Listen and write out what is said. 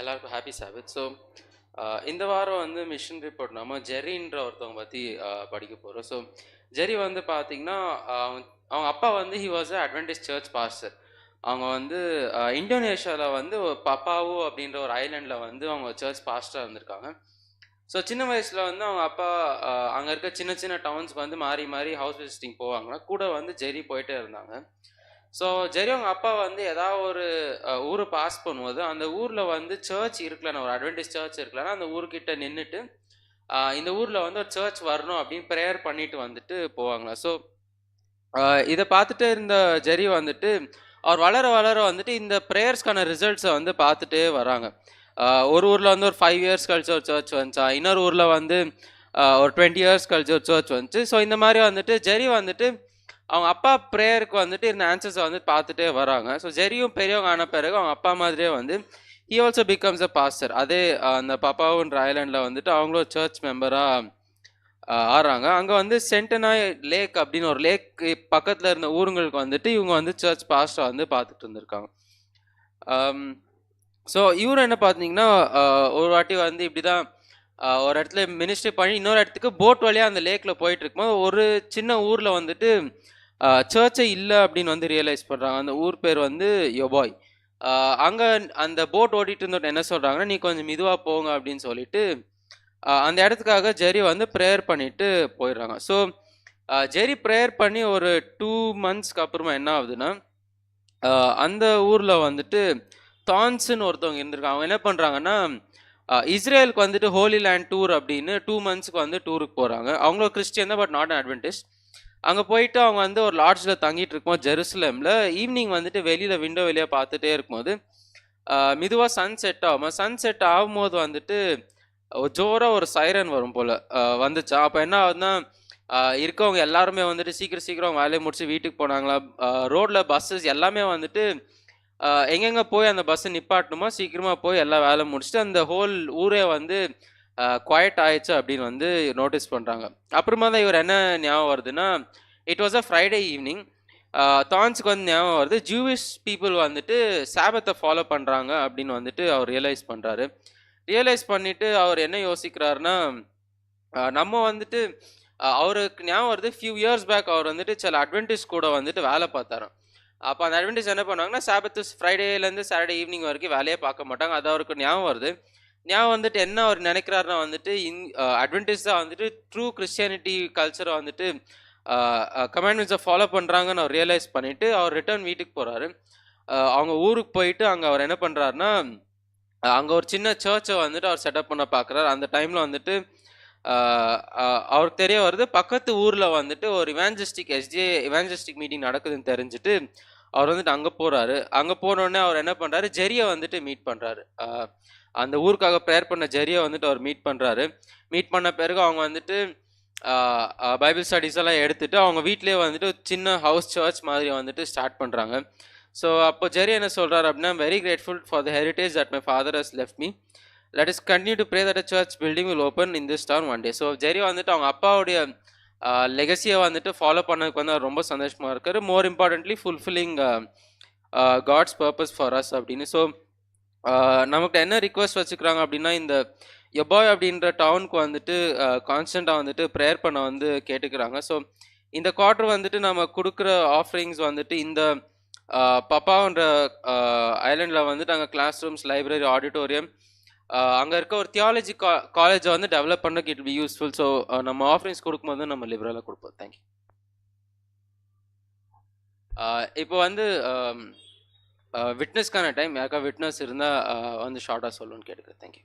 எல்லாருக்கும் ஹாப்பி சாபித். ஸோ இந்த வாரம் வந்து மிஷன் ரிப்போர்ட் நம்ம ஜெரின்ற ஒருத்தவங்க பற்றி படிக்க போகிறோம். ஸோ ஜெரி வந்து பார்த்தீங்கன்னா அவங்க அப்பா வந்து he was Adventist search pastor. அவங்க வந்து இந்தோனேஷியாவில் வந்து பப்பாவோ அப்படின்ற ஒரு ஐலாண்டில் வந்து அவங்க சர்ச் பாஸ்டராக இருந்திருக்காங்க. ஸோ சின்ன வயசில் வந்து அவங்க அப்பா அங்கே இருக்க சின்ன சின்ன டவுன்ஸ்க்கு வந்து மாறி மாறி ஹவுஸ் விசிட்டிங் போவாங்கன்னா கூட வந்து ஜெரி போயிட்டே இருந்தாங்க. ஸோ ஜெரி அவங்க அப்பா வந்து ஏதாவது ஒரு ஊரை பாஸ் பண்ணும்போது அந்த ஊரில் வந்து சர்ச் இருக்கலன்னா, ஒரு அட்வென்டிஸ் சர்ச் இருக்கலன்னா அந்த ஊர்கிட்ட நின்றுட்டு இந்த ஊரில் வந்து ஒரு சர்ச் வரணும் அப்படின்னு ப்ரேயர் பண்ணிட்டு வந்துட்டு போவாங்களா. ஸோ இதை பார்த்துட்டு இருந்த ஜெரி வந்துட்டு அவர் வளர வளர வந்துட்டு இந்த ப்ரேயர்ஸ்க்கான ரிசல்ட்ஸை வந்து பார்த்துட்டே வராங்க. ஒரு ஊரில் வந்து ஒரு 5 இயர்ஸ் கழிச்சு ஒரு சர்ச் வந்துச்சா, இன்னொரு ஊரில் வந்து ஒரு 20 இயர்ஸ் கழிச்சு ஒரு சர்ச் வந்துச்சு. ஸோ இந்த மாதிரி வந்துட்டு ஜெரி வந்துட்டு அவங்க அப்பா ப்ரேயருக்கு வந்துட்டு இந்த ஆன்சர்ஸை வந்து பார்த்துட்டே வராங்க. ஸோ ஜெரியும் பெரியவங்க ஆன பிறகு அவங்க அப்பா மாதிரியே வந்து he also becomes a pastor. அதே அந்த பப்பாவுன்ற ஐலாண்டில் வந்துட்டு அவங்களும் சர்ச் மெம்பராக ஆறாங்க. அங்கே வந்து சென்டனாய் லேக் அப்படின்னு ஒரு லேக் பக்கத்தில் இருந்த ஊருங்களுக்கு வந்துட்டு இவங்க வந்து சர்ச் பாஸ்டரை வந்து பார்த்துட்டு இருந்திருக்காங்க. ஸோ இவரும் என்ன பார்த்தீங்கன்னா ஒரு வாட்டி வந்து இப்படி தான் ஒரு இடத்துல மினிஸ்ட்ரி பண்ணி இன்னொரு இடத்துக்கு போட் வழியாக அந்த லேக்கில் போயிட்டு இருக்கும்போது ஒரு சின்ன ஊரில் வந்துட்டு சர்ச்சே இல்லை அப்படின்னு வந்து ரியலைஸ் பண்ணுறாங்க. அந்த ஊர் பேர் வந்து யொபாய். அங்கே அந்த போட் ஓடிட்டு இருந்தோட என்ன சொல்கிறாங்கன்னா, நீ கொஞ்சம் மெதுவாக போங்க அப்படின்னு சொல்லிட்டு அந்த இடத்துக்காக ஜெரி வந்து ப்ரேயர் பண்ணிட்டு போயிடுறாங்க. ஸோ ஜெரி ப்ரேயர் பண்ணி ஒரு 2 monthsக்கு அப்புறமா என்ன ஆகுதுன்னா, அந்த ஊரில் வந்துட்டு தான்ஸ்ன்னு ஒருத்தவங்க இருந்திருக்காங்க. அவங்க என்ன பண்ணுறாங்கன்னா, இஸ்ரேலுக்கு வந்துட்டு ஹோலி லேண்ட் டூர் அப்படின்னு 2 monthsக்கு வந்து டூருக்கு போகிறாங்க. அவங்களும் கிறிஸ்டியன் தான், பட் நாட் அட்வென்டிஸ்ட். அங்கே போயிட்டு அவங்க வந்து ஒரு லாட்ஜில் தங்கிட்டு இருக்கும்போது ஜெருசலேமில் ஈவினிங் வந்துட்டு வெளியில் விண்டோ வெளியே பார்த்துட்டே இருக்கும்போது மெதுவாக சன் செட் ஆகும். சன் செட் ஆகும்போது வந்துட்டு ஜோராக ஒரு சைரன் வரும் போல் வந்துச்சா. அப்போ என்ன ஆகுதுன்னா, இருக்கவங்க எல்லாருமே வந்துட்டு சீக்கிரம் சீக்கிரம் வேலையை முடிச்சு வீட்டுக்கு போனாங்களா. ரோட்டில் பஸ்ஸஸ் எல்லாமே வந்துட்டு எங்கெங்கே போய் அந்த பஸ்ஸை நிப்பாட்டணுமோ சீக்கிரமாக போய் எல்லா வேலை முடிச்சுட்டு அந்த ஹோல் ஊரே வந்து குவாய்ட் ஆயிடுச்சு அப்படின்னு வந்து நோட்டீஸ் பண்ணுறாங்க. அப்புறமா தான் இவர் என்ன ஞாபகம் வருதுன்னா, it was a Friday evening. தான்ஸுக்கு வந்து ஞாபகம் வருது, ஜூவிஷ் பீப்புள் வந்துட்டு சாபத்தை ஃபாலோ பண்ணுறாங்க அப்படின்னு வந்துட்டு அவர் ரியலைஸ் பண்ணுறாரு. ரியலைஸ் பண்ணிவிட்டு அவர் என்ன யோசிக்கிறாருன்னா, நம்ம வந்துட்டு அவருக்கு ஞாபகம் வருது ஃபியூ இயர்ஸ் பேக் அவர் வந்துட்டு சில அட்வென்டிஸ் கூட வந்துட்டு வேலை பார்த்தாராம். அப்போ அந்த அட்வென்டிஸ் என்ன பண்ணுவாங்கன்னா, சாபத்து ஃப்ரைடேலேருந்து சாட்டர்டே ஈவினிங் வரைக்கும் வேலையே பார்க்க மாட்டாங்க. அது அவருக்கு ஞாபகம் வருது. ஞாபகம் வந்துட்டு என்ன அவர் நினைக்கிறாருன்னா வந்துட்டு அட்வென்டிஸ் தான் வந்துட்டு ட்ரூ கிறிஸ்டியானிட்டி கல்ச்சரை வந்துட்டு கமாண்ட்மெண்ட்ஸை ஃபாலோ பண்ணுறாங்கன்னு அவர் ரியலைஸ் பண்ணிவிட்டு அவர் ரிட்டர்ன் வீட்டுக்கு போகிறாரு. அவங்க ஊருக்கு போயிட்டு அங்கே அவர் என்ன பண்ணுறாருன்னா, அங்கே ஒரு சின்ன சர்ச்சை வந்துட்டு அவர் செட்டப் பண்ண பார்க்குறாரு. அந்த டைமில் வந்துட்டு அவருக்கு தெரிய வருது, பக்கத்து ஊரில் வந்துட்டு ஒரு இவாஞ்சலிஸ்டிக் மீட்டிங் நடக்குதுன்னு தெரிஞ்சுட்டு அவர் வந்துட்டு அங்கே போகிறாரு. அங்கே போனோடனே அவர் என்ன பண்ணுறாரு, ஜெரியை வந்துட்டு மீட் பண்ணுறாரு. அந்த ஊருக்காக ப்ரேயர் பண்ண ஜெரியை வந்துட்டு அவர் மீட் பண்ணுறாரு. மீட் பண்ண பிறகு அவங்க வந்துட்டு பைபிள் ஸ்டடீஸ் எல்லாம் எடுத்துகிட்டு அவங்க வீட்லேயே வந்துட்டு சின்ன ஹவுஸ் சர்ச் மாதிரி வந்துட்டு ஸ்டார்ட் பண்ணுறாங்க. ஸோ அப்போ ஜெரி என்ன சொல்கிறார் அப்படின்னா, very grateful for the heritage that my father has left me. Let us continue to pray that a church building will open in this town one day. So Jerry வந்துட்டு அவங்க அப்பாவுடைய லெகசியை வந்துட்டு follow பண்ணதுக்கு வந்து அவர் ரொம்ப சந்தோஷமாக இருக்காரு. More importantly fulfilling God's purpose for us அப்படின்னு. ஸோ நமக்கு என்ன ரிக்வெஸ்ட் வச்சுக்கிறாங்க அப்படின்னா, இந்த யொபாய் அப்படின்ற டவுனுக்கு வந்துட்டு கான்ஸ்டண்ட்டாக வந்துட்டு ப்ரேயர் பண்ண வந்து கேட்டுக்கிறாங்க. ஸோ இந்த குவார்ட்டர் வந்துட்டு நம்ம கொடுக்குற ஆஃபரிங்ஸ் வந்துட்டு இந்த பப்பான்ற ஐலாண்டில் வந்துட்டு அங்கே கிளாஸ் ரூம்ஸ், லைப்ரரி, ஆடிட்டோரியம், அங்கே இருக்க ஒரு தியாலஜி காலேஜை வந்து டெவலப் பண்ணக்கு இட் பி யூஸ்ஃபுல். ஸோ நம்ம ஆஃபரிங்ஸ் கொடுக்கும்போது நம்ம லிபரலாக கொடுப்போம். தேங்க்யூ. இப்போ வந்து விட்னஸ்க்கான டைம், யாருக்கா விட்னஸ் இருந்தால் வந்து ஷார்ட்டாக சொல்லணும்னு கேட்டுக்கிறேன். தேங்க்யூ.